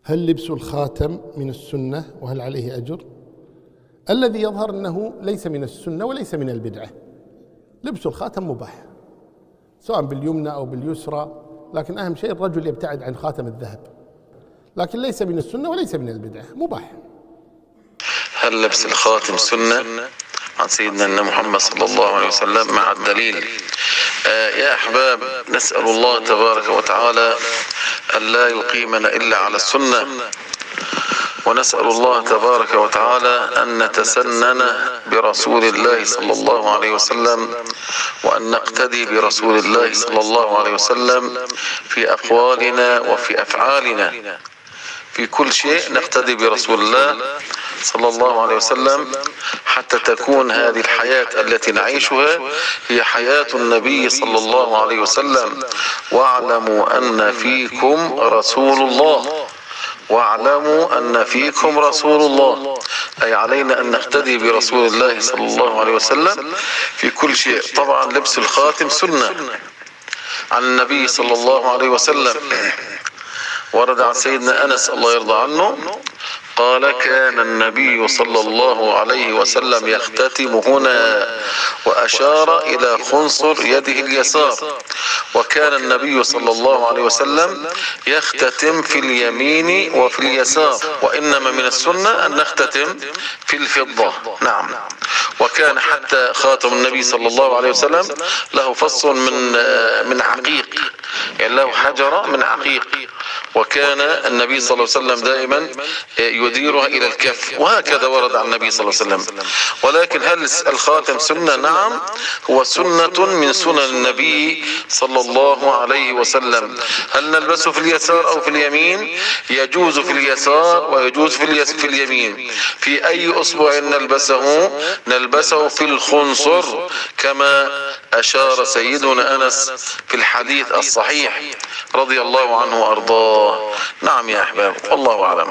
هل لبس الخاتم من السنة وهل عليه أجر؟ الذي يظهر أنه ليس من السنة وليس من البدعة. لبس الخاتم مباح سواء باليمنى أو باليسرى، لكن أهم شيء الرجل يبتعد عن خاتم الذهب، لكن ليس من السنة وليس من البدعة، مباح. هل لبس الخاتم سنة عن سيدنا أن محمد صلى الله عليه وسلم مع الدليل؟ يا أحباب، نسأل الله تبارك وتعالى أن لا يقيمنا إلا على السنة، ونسأل الله تبارك وتعالى أن نتسنن برسول الله صلى الله عليه وسلم، وأن نقتدي برسول الله صلى الله عليه وسلم في أقوالنا وفي أفعالنا. في كل شيء نقتدي برسول الله صلى الله عليه وسلم حتى تكون هذه الحياة التي نعيشها هي حياة النبي صلى الله عليه وسلم. واعلموا أن فيكم رسول الله، واعلموا أن فيكم رسول الله، أي علينا أن نقتدي برسول الله صلى الله عليه وسلم في كل شيء. طبعا لبس الخاتم سنة عن النبي صلى الله عليه وسلم. ورد عن سيدنا أنس الله يرضى عنه قال: كان النبي صلى الله عليه وسلم يختتم هنا، وأشار إلى خنصر يده اليسار. وكان النبي صلى الله عليه وسلم يختتم في اليمين وفي اليسار، وإنما من السنة أن نختتم في الفضة. نعم. وكان حتى خاتم النبي صلى الله عليه وسلم له فص من عقيق، يعني له حجرة من عقيق، وكان النبي صلى الله عليه وسلم دائما يديرها إلى الكف، وهكذا ورد عن النبي صلى الله عليه وسلم. ولكن هل الخاتم سنة؟ نعم، هو سنة من سنن النبي صلى الله عليه وسلم. هل نلبسه في اليسار أو في اليمين؟ يجوز في اليسار ويجوز في اليمين. في أي أصبع نلبسه في الخنصر كما أشار سيدنا أنس في الحديث الصحيح رضي الله عنه وأرضاه. نعم يا أحباب، والله أعلم.